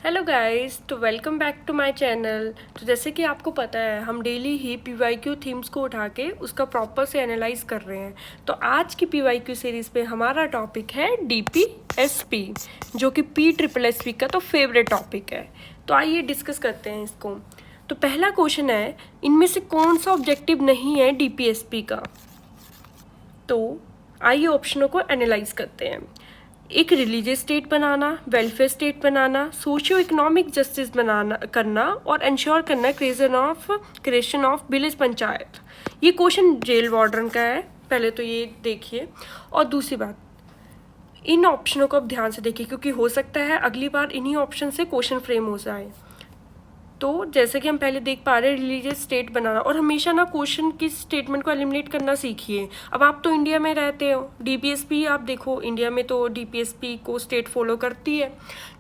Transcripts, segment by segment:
Hello guys, तो welcome back to my channel. तो जैसे कि आपको पता है, हम डेली ही पीवाईक्यू थीम्स को उठा के उसका प्रॉपर से एनालाइज कर रहे हैं। तो आज की पीवाईक्यू सीरीज़ पे हमारा टॉपिक है डीपीएसपी, जो कि PSSP का तो फेवरेट टॉपिक है। तो आइए डिस्कस करते हैं इसको। तो पहला क्वेश्चन है, इनमें से कौन सा ऑब्जेक्टिव नहीं है डीपीएसपी का? तो आइए ऑप्शनों को एनालाइज करते हैं। एक रिलीजियस स्टेट बनाना, वेलफेयर स्टेट बनाना, सोशियो इकोनॉमिक जस्टिस बनाना करना और इंश्योर करना क्रिएशन ऑफ विलेज पंचायत। ये क्वेश्चन जेल वार्डन का है, पहले तो ये देखिए। और दूसरी बात, इन ऑप्शनों को अब ध्यान से देखिए, क्योंकि हो सकता है अगली बार इन्हीं ऑप्शन से क्वेश्चन फ्रेम हो जाए। तो जैसे कि हम पहले देख पा रहे हैं, रिलीजियस स्टेट बनाना, और हमेशा ना क्वेश्चन की स्टेटमेंट को एलिमिनेट करना सीखिए। अब आप तो इंडिया में रहते हो, डीपीएसपी आप देखो, इंडिया में तो डीपीएसपी को स्टेट फॉलो करती है।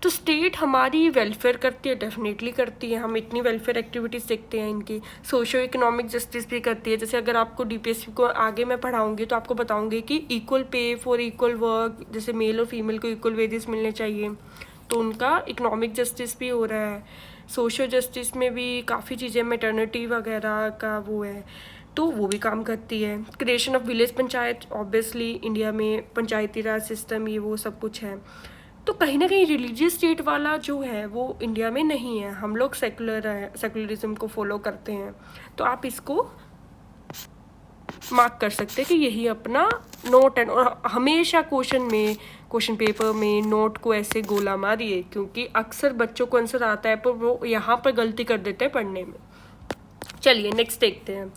तो स्टेट हमारी वेलफेयर करती है, डेफिनेटली करती है। हम इतनी वेलफेयर एक्टिविटीज़ देखते हैं इनकी। सोशियो इकोनॉमिक जस्टिस भी करती है। जैसे अगर आपको डीपीएसपी को आगे मैं पढ़ाऊँगी तो आपको बताऊँगी कि equal pay for equal work, जैसे मेल और फीमेल को इक्वल वेजेस मिलने चाहिए, तो उनका इकोनॉमिक जस्टिस भी हो रहा है। सोशल जस्टिस में भी काफ़ी चीज़ें, मैटर्निटी वगैरह का वो है, तो वो भी काम करती है। Creation of village panchayat, obviously India में पंचायती राज सिस्टम ये वो सब कुछ है। तो कहीं ना कहीं रिलीजियस स्टेट वाला जो है वो इंडिया में नहीं है। हम लोग सेकुलर है, सेकुलरिज्म को फॉलो करते हैं। तो आप इसको मार्क कर सकते हैं कि यही अपना नोट है। और हमेशा क्वेश्चन पेपर में नोट को ऐसे गोला मारिए, क्योंकि अक्सर बच्चों को आंसर आता है पर वो यहाँ पर गलती कर देते हैं पढ़ने में। चलिए नेक्स्ट देखते हैं।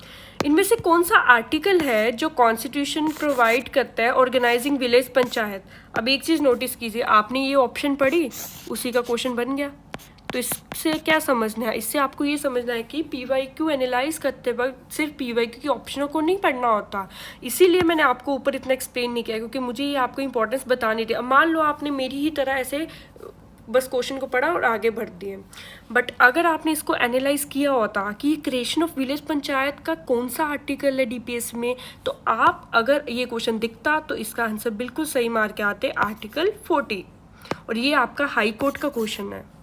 इनमें से कौन सा आर्टिकल है जो कॉन्स्टिट्यूशन प्रोवाइड करता है ऑर्गेनाइजिंग विलेज पंचायत? अब एक चीज़ नोटिस कीजिए, आपने ये ऑप्शन पढ़ी, उसी का क्वेश्चन बन गया। तो इससे क्या समझना है? इससे आपको ये समझना है कि पीवाईक्यू एनालाइज करते वक्त सिर्फ पीवाईक्यू के ऑप्शनों को नहीं पढ़ना होता। इसीलिए मैंने आपको ऊपर इतना एक्सप्लेन नहीं किया, क्योंकि मुझे ये आपको इंपॉर्टेंस बतानी थी। अब मान लो आपने मेरी ही तरह ऐसे बस क्वेश्चन को पढ़ा और आगे बढ़ दिए, बट अगर आपने इसको एनालाइज किया होता कि क्रिएशन ऑफ विलेज पंचायत का कौन सा आर्टिकल है डीपीएस में, तो आप अगर ये क्वेश्चन दिखता तो इसका आंसर बिल्कुल सही मार के आते, आर्टिकल 40। और ये आपका हाई कोर्ट का क्वेश्चन है।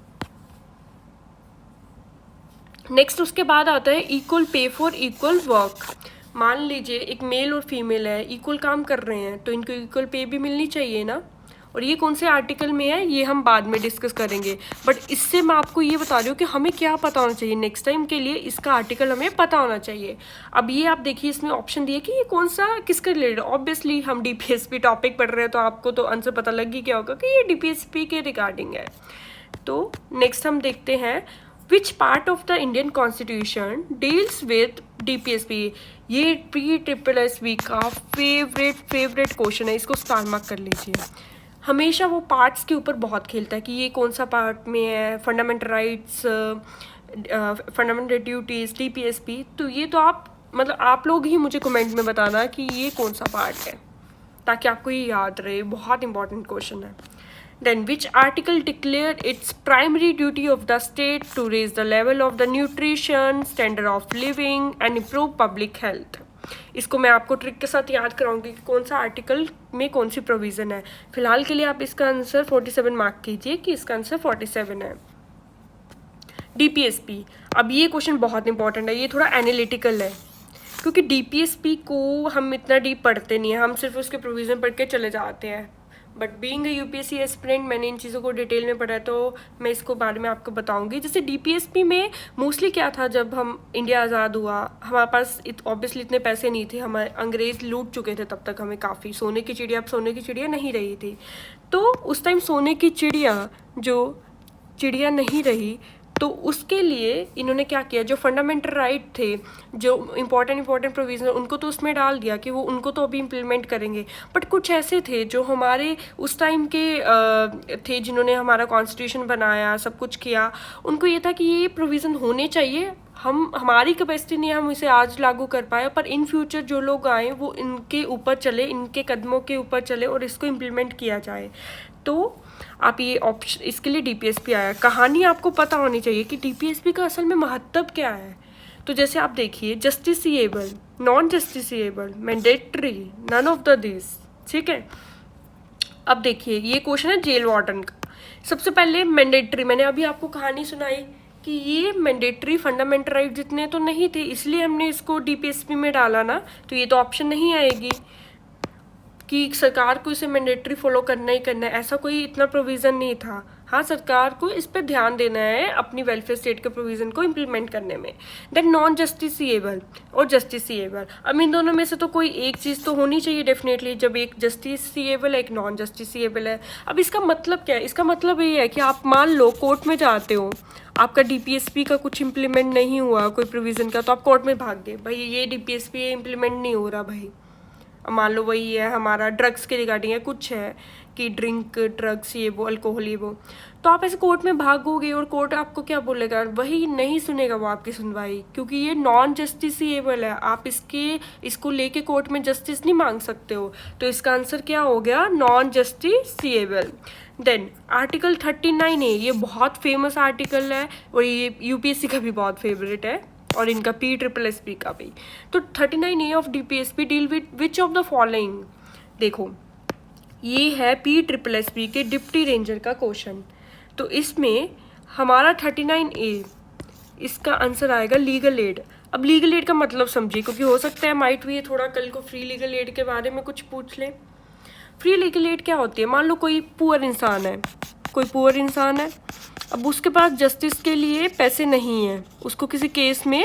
नेक्स्ट उसके बाद आता है इक्वल पे फॉर इक्वल वर्क। मान लीजिए एक मेल और फीमेल है, इक्वल काम कर रहे हैं, तो इनको इक्वल पे भी मिलनी चाहिए ना। और ये कौन से आर्टिकल में है ये हम बाद में डिस्कस करेंगे, बट इससे मैं आपको ये बता रही हूँ कि हमें क्या पता होना चाहिए नेक्स्ट टाइम के लिए, इसका आर्टिकल हमें पता होना चाहिए। अब ये आप देखिए, इसमें ऑप्शन दिए कि ये कौन सा किसका रिलेटेड। ऑब्वियसली हम डीपीएसपी टॉपिक पढ़ रहे हैं, तो आपको तो आंसर पता लग ही क्या होगा कि ये डीपीएसपी के रिगार्डिंग है। तो नेक्स्ट हम देखते हैं, which part of the Indian constitution deals with DPSP. ये PSSB का फेवरेट क्वेश्चन है, इसको स्टार मार्क कर लीजिए। हमेशा वो पार्ट्स के ऊपर बहुत खेलता है कि ये कौन सा पार्ट में है, fundamental rights, fundamental duties, DPSP. तो ये तो आप लोग ही मुझे कमेंट में बताना कि ये कौन सा पार्ट है, ताकि आपको ये याद रहे। बहुत इंपॉर्टेंट क्वेश्चन है। Then which article declared its primary duty of the state to raise the level of the nutrition, standard of living and improve public health? इसको मैं आपको ट्रिक के साथ याद कराऊंगी कि कौन सा आर्टिकल में कौन सी प्रोविज़न है। फिलहाल के लिए आप इसका आंसर 47 मार्क कीजिए कि इसका आंसर 47 है। डीपीएसपी, अब ये क्वेश्चन बहुत इंपॉर्टेंट है, ये थोड़ा एनालिटिकल है, क्योंकि डीपीएसपी को हम इतना डीप पढ़ते नहीं है, हम सिर्फ उसके प्रोविज़न पढ़ के चले जाते हैं। But being a UPSC aspirant मैंने इन चीज़ों को डिटेल में पढ़ा है, तो मैं इसको बारे में आपको बताऊंगी। जैसे डीपीएसपी में मोस्टली क्या था, जब हम इंडिया आज़ाद हुआ, हमारे पास ऑब्वियसली इतने पैसे नहीं थे, हमारे अंग्रेज़ लूट चुके थे तब तक हमें काफ़ी। सोने की चिड़िया अब सोने की चिड़िया नहीं रही थी, तो उस टाइम सोने की चिड़िया नहीं रही, तो उसके लिए इन्होंने क्या किया, जो फंडामेंटल राइट थे, जो इंपॉर्टेंट प्रोविजन, उनको तो उसमें डाल दिया कि वो उनको तो अभी इम्प्लीमेंट करेंगे। बट कुछ ऐसे थे जो हमारे उस टाइम के थे, जिन्होंने हमारा कॉन्स्टिट्यूशन बनाया, सब कुछ किया, उनको ये था कि ये प्रोविज़न होने चाहिए। हमारी कैपेसिटी नहीं है हम इसे आज लागू कर पाए, पर इन फ्यूचर जो लोग आए वो इनके ऊपर चले, इनके कदमों के ऊपर चले और इसको इम्प्लीमेंट किया जाए। तो आप ये ऑप्शन, इसके लिए डीपीएसपी आया। कहानी आपको पता होनी चाहिए कि डीपीएसपी का असल में महत्व क्या है। तो जैसे आप देखिए, justiciable, non justiciable, mandatory, none of the this, ठीक है। अब देखिए ये क्वेश्चन है जेल वार्डन का, सबसे पहले मैंडेटरी, मैंने अभी आपको कहानी सुनाई कि ये मैंडेटरी फंडामेंटल राइट जितने तो नहीं थे, इसलिए हमने इसको डीपीएसपी में डाला ना, तो ये तो ऑप्शन नहीं आएगी कि सरकार को इसे मैंडेटरी फॉलो करना ही करना है, ऐसा कोई इतना प्रोविज़न नहीं था। हाँ, सरकार को इस पर ध्यान देना है अपनी वेलफेयर स्टेट के प्रोविज़न को इम्प्लीमेंट करने में। देन नॉन जस्टिसिएबल और जस्टिसिएबल, अब इन दोनों में से तो कोई एक चीज़ तो होनी चाहिए डेफिनेटली, जब एक जस्टिसिएबल है एक नॉन जस्टिसिएबल है। अब इसका मतलब क्या है? इसका मतलब ये है कि आप मान लो कोर्ट में जाते हो, आपका डीपीएसपी का कुछ इम्प्लीमेंट नहीं हुआ कोई प्रोविज़न का, तो आप कोर्ट में भाग गए, भाई ये डीपीएसपी इम्प्लीमेंट नहीं हो रहा भाई। अब मान लो वही है हमारा ड्रग्स के रिगार्डिंग है, कुछ है कि ड्रिंक ड्रग्स ये वो अल्कोहल ये वो, तो आप ऐसे कोर्ट में भागोगे और कोर्ट आपको क्या बोलेगा? वही नहीं सुनेगा वो आपकी सुनवाई, क्योंकि ये नॉन जस्टिसिएबल है, आप इसको लेके कोर्ट में जस्टिस नहीं मांग सकते हो। तो इसका आंसर क्या हो गया? Non justiciable. Then article 39A, ये बहुत फेमस आर्टिकल है और ये यूपीएससी का भी बहुत फेवरेट है और इनका PSSSB का भी। तो 39A of DPSP deal with which of the following, देखो ये है PSSSB के डिप्टी रेंजर का क्वेश्चन, तो इसमें हमारा 39A, इसका आंसर आएगा लीगल एड। अब लीगल एड का मतलब समझिए, क्योंकि हो सकता है माइट भी ये थोड़ा कल को फ्री लीगल एड के बारे में कुछ पूछ ले। फ्री लीगल एड क्या होती है? मान लो कोई पुअर इंसान है, अब उसके पास जस्टिस के लिए पैसे नहीं है, उसको किसी केस में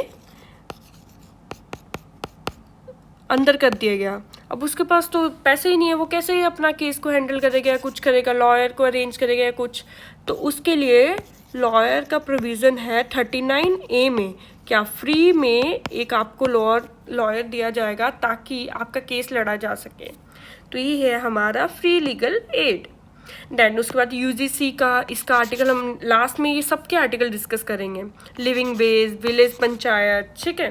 अंदर कर दिया गया, अब उसके पास तो पैसे ही नहीं है, वो कैसे अपना केस को हैंडल करेगा, कुछ करेगा, लॉयर को अरेंज करेगा या कुछ, तो उसके लिए लॉयर का प्रोविज़न है 39A में, क्या फ्री में एक आपको लॉयर दिया जाएगा ताकि आपका केस लड़ा जा सके। तो ये है हमारा फ्री लीगल एड। देन उसके बाद यूजीसी का, इसका आर्टिकल हम लास्ट में ये सबके आर्टिकल डिस्कस करेंगे, लिविंग वेज, विलेज पंचायत, ठीक है।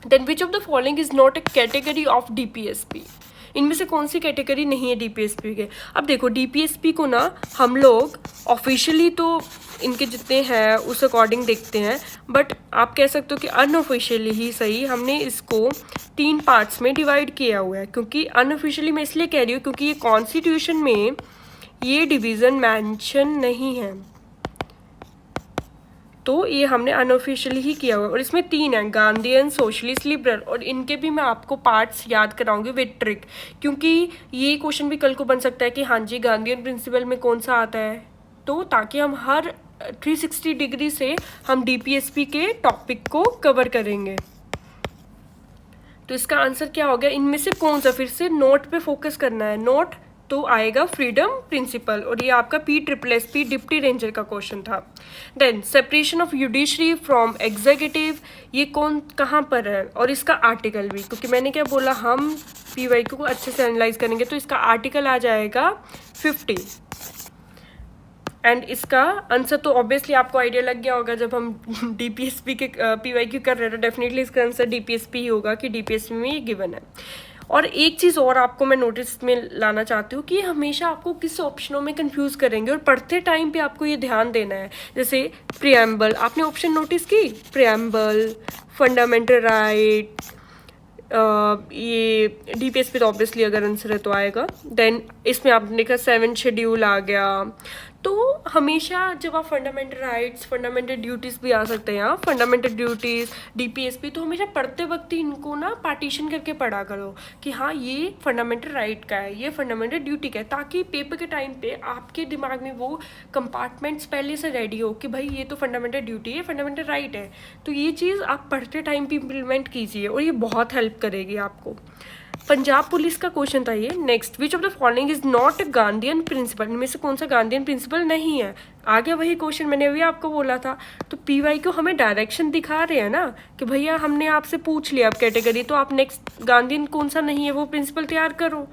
Then which of the following is not a category of DPSP, इनमें से कौन सी कैटेगरी नहीं है डीपीएसपी के? अब देखो डीपीएसपी को ना हम लोग ऑफिशियली तो इनके जितने हैं उस अकॉर्डिंग देखते हैं, बट आप कह सकते हो कि अनऑफिशियली ही सही, हमने इसको 3 पार्ट्स में डिवाइड किया हुआ है। क्योंकि अनऑफिशियली मैं इसलिए कह रही हूँ क्योंकि ये कॉन्स्टिट्यूशन में ये डिवीज़न मेंशन नहीं है, तो ये हमने अनऑफिशियली ही किया हुआ है। और इसमें 3 हैं, गांधीयन, सोशलिस्ट, लिबरल, और इनके भी मैं आपको पार्ट्स याद कराऊंगी विद ट्रिक, क्योंकि ये क्वेश्चन भी कल को बन सकता है कि हाँ जी गांधीयन प्रिंसिपल में कौन सा आता है, तो ताकि हम हर 360 डिग्री से हम डीपीएसपी के टॉपिक को कवर करेंगे। तो इसका आंसर क्या हो गया? इनमें से कौन सा, फिर से नोट पे फोकस करना है, नोट तो आएगा फ्रीडम प्रिंसिपल, और ये आपका PSSSB डिप्टी रेंजर का क्वेश्चन था। Then separation of judiciary from executive, ये कहाँ पर है, और इसका आर्टिकल भी, क्योंकि मैंने क्या बोला हम PYQ को अच्छे से एनालाइज करेंगे, तो इसका आर्टिकल आ जाएगा 50। एंड इसका आंसर तो ऑब्वियसली आपको आइडिया लग गया होगा, जब हम डीपीएसपी के PYQ कर रहे थे, डेफिनेटली इसका आंसर डीपीएसपी ही होगा कि डीपीएसपी में ये गिवन है। और एक चीज़ और आपको मैं नोटिस में लाना चाहती हूँ कि हमेशा आपको किस ऑप्शनों में कंफ्यूज करेंगे, और पढ़ते टाइम पे आपको ये ध्यान देना है। जैसे प्रियम्बल, आपने ऑप्शन नोटिस की, प्रियम्बल, फंडामेंटल राइट, ये डीपीएसपी तो ऑब्वियसली अगर आंसर है तो आएगा। देन इसमें आपने देखा 7 शेड्यूल आ गया। तो हमेशा जब आप फंडामेंटल राइट्स, फंडामेंटल ड्यूटीज़ भी आ सकते हैं, यहाँ फंडामेंटल ड्यूटीज़, डीपीएसपी, तो हमेशा पढ़ते वक्त ही इनको ना पार्टीशन करके पढ़ा करो कि हाँ ये फंडामेंटल राइट का है, ये फंडामेंटल ड्यूटी का है, ताकि पेपर के टाइम पे आपके दिमाग में वो कंपार्टमेंट्स पहले से रेडी हो कि भाई ये तो फंडामेंटल ड्यूटी है, फंडामेंटल राइट है। तो ये चीज़ आप पढ़ते टाइम पे इम्प्लीमेंट कीजिए और ये बहुत हेल्प करेगी आपको। पंजाब पुलिस का क्वेश्चन था ये। Next, which of the following is not Gandhian principle, इनमें से कौन सा गांधीयन प्रिंसिपल नहीं है? आ गया वही क्वेश्चन मैंने अभी आपको बोला था। तो PYQ हमें डायरेक्शन दिखा रहे हैं ना कि भैया हमने आपसे पूछ लिया अब कैटेगरी, तो आप नेक्स्ट गांधीयन कौन सा नहीं है वो प्रिंसिपल तैयार करो।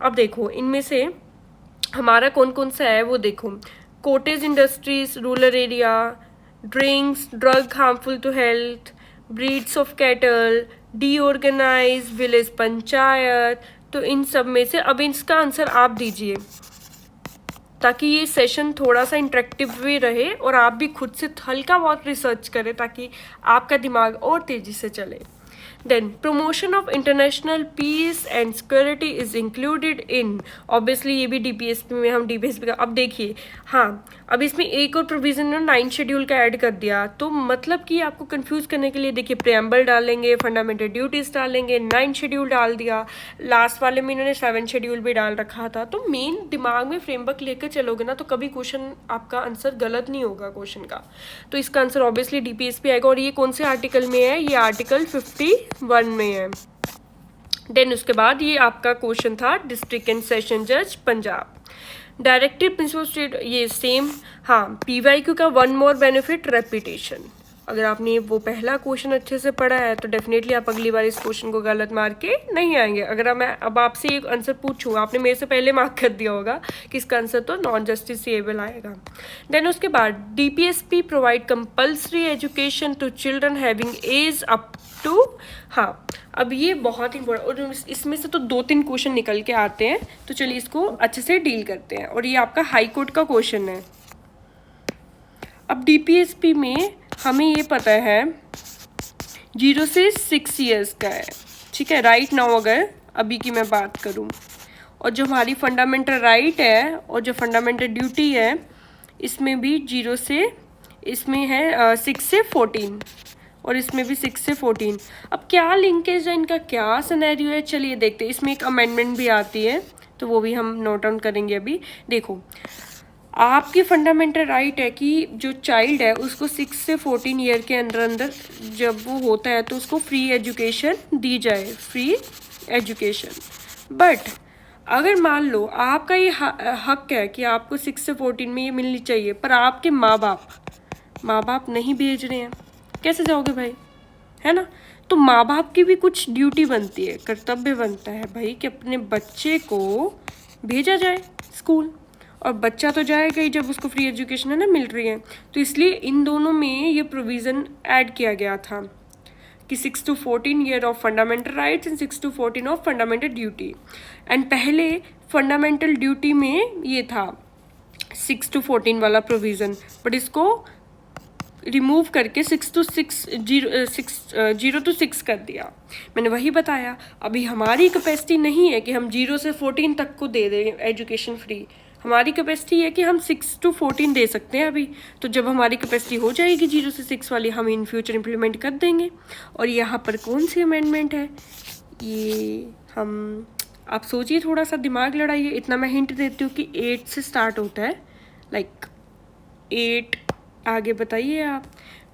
अब देखो इनमें से हमारा कौन कौन सा है वो देखो, cottage industries, rural area, drinks, drug harmful to health, breeds of cattle, disorganise, village panchayat. तो इन सब में से अब इसका आंसर आप दीजिए, ताकि ये सेशन थोड़ा सा इंटरेक्टिव भी रहे और आप भी खुद से हल्का बहुत रिसर्च करें ताकि आपका दिमाग और तेज़ी से चले। Then promotion of international peace and security is included in, obviously ये भी डीपीएसपी में, हम डीपीएसपी का अब देखिए, हाँ अब इसमें एक और प्रोविजन ने 9 शेड्यूल का ऐड कर दिया, तो मतलब कि आपको कंफ्यूज करने के लिए देखिए प्रेम्बल डालेंगे, फंडामेंटल ड्यूटीज डालेंगे, 9 शेड्यूल डाल दिया, लास्ट वाले में इन्होंने 7 शेड्यूल भी डाल रखा था। तो मेन दिमाग में फ्रेमवर्क लेकर चलोगे ना तो कभी क्वेश्चन आपका आंसर गलत नहीं होगा क्वेश्चन का। तो इसका आंसर ऑब्वियसली डीपीएसपी आएगा। और ये कौन से आर्टिकल में है, ये आर्टिकल 51 में है। देन उसके बाद ये आपका क्वेश्चन था डिस्ट्रिक्ट एंड सेशन जज पंजाब, डायरेक्टिव प्रिंसिपल स्टेट, ये सेम। हाँ, पीवाईक्यू का वन मोर बेनिफिट रेपिटेशन, अगर आपने वो पहला क्वेश्चन अच्छे से पढ़ा है तो डेफिनेटली आप अगली बार इस क्वेश्चन को गलत मार के नहीं आएंगे। अगर मैं अब आपसे एक आंसर पूछूँ, आपने मेरे से पहले मार्क कर दिया होगा कि इसका आंसर तो नॉन जस्टिसेबल आएगा। देन उसके बाद DPSP provide compulsory education to children having age up to, हाँ अब ये बहुत इंपॉर्टेंट, और इसमें से तो 2-3 क्वेश्चन निकल के आते हैं, तो चलिए इसको अच्छे से डील करते हैं। और ये आपका हाई कोर्ट का क्वेश्चन है। अब डीपीएसपी में हमें ये पता है 0 से 6 ईयर्स का है, ठीक है, राइट नाउ अगर अभी की मैं बात करूं, और जो हमारी फंडामेंटल राइट है और जो फंडामेंटल ड्यूटी है इसमें भी 0 से, इसमें है 6 से 14 और इसमें भी 6 से 14। अब क्या लिंकेज है इनका, क्या सिनेरियो है, चलिए देखते हैं। इसमें एक अमेंडमेंट भी आती है तो वो भी हम नोट डाउन करेंगे अभी। देखो, आपकी फंडामेंटल राइट है कि जो चाइल्ड है उसको 6 से 14 ईयर के अंदर अंदर जब वो होता है तो उसको फ्री एजुकेशन दी जाए, फ्री एजुकेशन। बट अगर मान लो आपका ये हक है कि आपको 6 से 14 में ये मिलनी चाहिए, पर आपके माँ बाप नहीं भेज रहे हैं, कैसे जाओगे भाई, है ना। तो माँ बाप की भी कुछ ड्यूटी बनती है, कर्तव्य बनता है भाई कि अपने बच्चे को भेजा जाए स्कूल, और बच्चा तो जाएगा ही जब उसको फ्री एजुकेशन है ना मिल रही है। तो इसलिए इन दोनों में ये प्रोविज़न ऐड किया गया था कि 6 to 14 year of fundamental rights and 6 to 14 of fundamental duty. And पहले फंडामेंटल ड्यूटी में ये था 6 to 14 वाला प्रोविज़न, बट इसको रिमूव करके 0 to 6 कर दिया। मैंने वही बताया, अभी हमारी कैपेसिटी नहीं है कि हम 0 से 14 तक को दे दें एजुकेशन फ्री, हमारी कैपेसिटी है कि हम 6 to 14 दे सकते हैं अभी। तो जब हमारी कैपेसिटी हो जाएगी 0 से 6 वाली, हम इन फ्यूचर इम्प्लीमेंट कर देंगे। और यहाँ पर कौन सी अमेंडमेंट है ये, हम आप सोचिए, थोड़ा सा दिमाग लड़ाइए। इतना मैं हिंट देती हूँ कि 8 से स्टार्ट होता है, लाइक 8 आगे बताइए आप,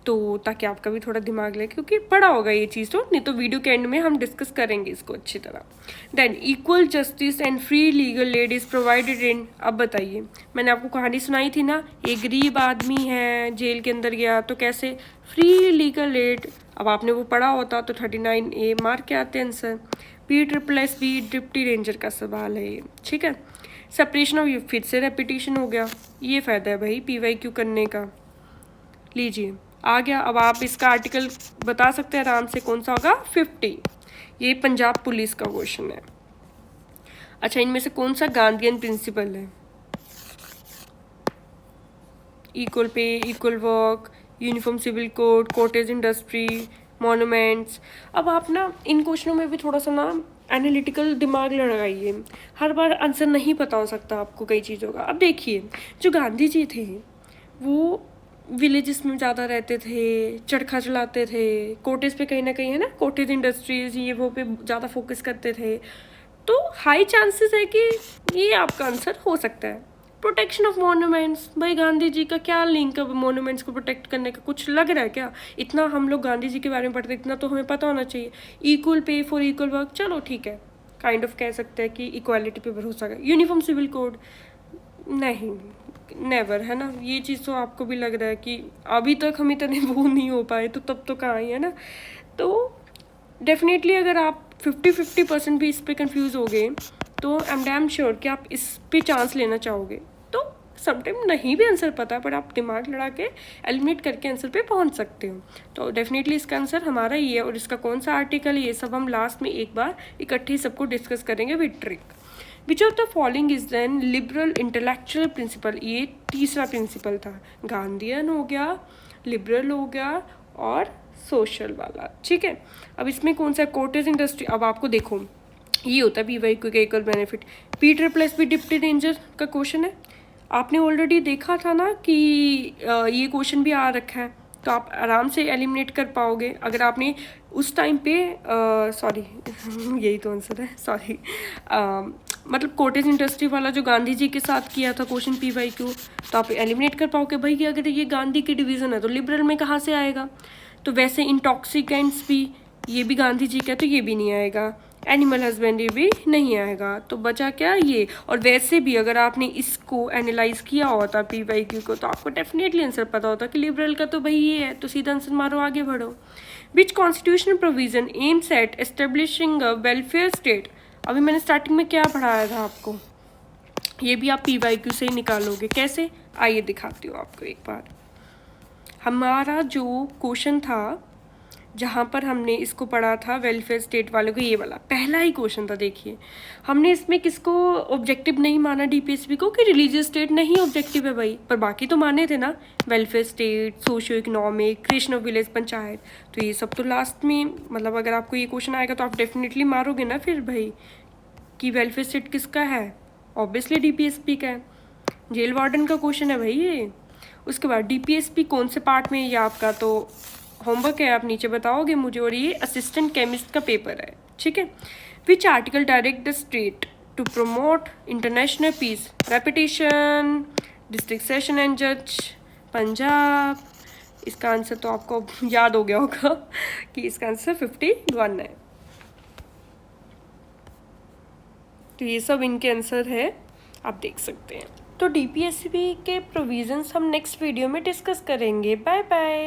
तो ताकि आपका भी थोड़ा दिमाग लगे, क्योंकि पढ़ा होगा ये चीज़ तो, नहीं तो वीडियो के एंड में हम डिस्कस करेंगे इसको अच्छी तरह। Than equal justice and free legal aid is provided in, अब बताइए, मैंने आपको कहानी सुनाई थी ना, एक गरीब आदमी है जेल के अंदर गया तो कैसे फ्री लीगल एड, अब आपने वो पढ़ा होता तो 39A मार्क के आते आंसर। P++B डिप्टी रेंजर का सवाल है ये, ठीक है। सेपरेशन ऑफ, ये फिर से रेपिटेशन हो गया, ये फ़ायदा है भाई PYQ करने का। लीजिए आ गया, अब आप इसका आर्टिकल बता सकते हैं आराम से, कौन सा होगा 50, ये पंजाब पुलिस का क्वेश्चन है। अच्छा, इनमें से कौन सा गांधीयन प्रिंसिपल है, equal pay, equal work, uniform civil code, cottage industry, monuments. अब आप ना इन क्वेश्चनों में भी थोड़ा सा ना एनालिटिकल दिमाग लगाइए, हर बार आंसर नहीं पता हो सकता आपको कई चीज़ों का। अब देखिए, जो गांधी जी थे वो विलेजेस में ज़्यादा रहते थे, चरखा चलाते थे, कोटेज पे कहीं ना कहीं, है ना, कोटेज इंडस्ट्रीज ये वो पे ज़्यादा फोकस करते थे, तो हाई चांसेस है कि ये आपका आंसर हो सकता है। प्रोटेक्शन ऑफ मॉन्यूमेंट्स, भाई गांधी जी का क्या लिंक है मॉन्यूमेंट्स को प्रोटेक्ट करने का, कुछ लग रहा है क्या? इतना हम लोग गांधी जी के बारे में पढ़ते, इतना तो हमें पता होना चाहिए। Equal pay for equal work, चलो ठीक है, काइंड ऑफ कह सकते हैं कि इक्वालिटी पे भरोसा कर। यूनिफॉर्म सिविल कोड नहीं, नेवर, है ना, ये चीज़ तो आपको भी लग रहा है कि अभी तक हम इतने वो नहीं हो पाए, तो तब तो कहाँ ही, है ना। तो डेफिनेटली अगर आप 50% भी इस पे कंफ्यूज हो गए तो आई एम डैम श्योर कि आप इस पे चांस लेना चाहोगे। तो समटाइम नहीं भी आंसर पता, पर आप दिमाग लड़ा के एलिमिनेट करके आंसर पे पहुंच सकते हो। तो डेफिनेटली इसका आंसर हमारा ही है, और इसका कौन सा आर्टिकल, ये सब हम लास्ट में एक बार इकट्ठे सबको डिस्कस करेंगे with trick. Which of the following is then liberal intellectual principle, ये तीसरा प्रिंसिपल था, गांधीयन हो गया, लिबरल हो गया और सोशल वाला, ठीक है। अब इसमें कौन सा कॉटेज इंडस्ट्री, अब आपको देखो ये होता है PYQ का equal benefit. Peter plus B deputy ranger का क्वेश्चन है, आपने ऑलरेडी देखा था ना कि ये क्वेश्चन भी आ रखा है, तो आप आराम से एलिमिनेट कर पाओगे अगर आपने उस टाइम पे सॉरी यही तो आंसर है, सॉरी मतलब कॉटेज इंडस्ट्री वाला जो गांधी जी के साथ किया था क्वेश्चन PYQ, तो आप एलिमिनेट कर पाओगे भाई कि अगर ये गांधी की डिवीज़न है तो लिबरल में कहाँ से आएगा। तो वैसे इंटॉक्सिकेंट्स भी, ये भी गांधी जी का, तो ये भी नहीं आएगा। एनिमल हस्बेंड्री भी नहीं आएगा, तो बचा क्या ये। और वैसे भी अगर आपने इसको एनालाइज किया होता PYQ को, तो आपको डेफिनेटली आंसर पता होता कि लिबरल का तो भाई ये है, तो सीधा आंसर मारो, आगे बढ़ो। Which constitutional provision aims at establishing a welfare state, अभी मैंने स्टार्टिंग में क्या पढ़ाया था आपको, ये भी आप PYQ से ही निकालोगे। कैसे, आइए दिखाती हूँ आपको एक बार। हमारा जो क्वेश्चन था जहाँ पर हमने इसको पढ़ा था वेलफेयर स्टेट वालों को, ये वाला पहला ही क्वेश्चन था। देखिए हमने इसमें किसको ऑब्जेक्टिव नहीं माना DPSP को, कि रिलीजियस स्टेट नहीं ऑब्जेक्टिव है भाई, पर बाकी तो माने थे ना, welfare state, socio economic, creation of village panchayat, तो ये सब तो लास्ट में, मतलब अगर आपको ये क्वेश्चन आएगा तो आप डेफिनेटली मारोगे ना फिर भाई कि वेलफेयर स्टेट किसका है, ऑब्वियसली DPSP का है। जेल वार्डन का क्वेश्चन है भाई ये। उसके बाद DPSP कौन से पार्ट में, ये आपका तो होमवर्क है, आप नीचे बताओगे मुझे, और ये असिस्टेंट केमिस्ट का पेपर है, ठीक है। Which article direct the state to promote international peace, repetition, district session and जज, पंजाब। इसका आंसर तो आपको याद हो गया होगा कि इसका आंसर 51 है। तो ये सब इनके आंसर है, आप देख सकते हैं। तो DPSP के प्रोविजंस हम नेक्स्ट वीडियो में डिस्कस करेंगे। Bye bye.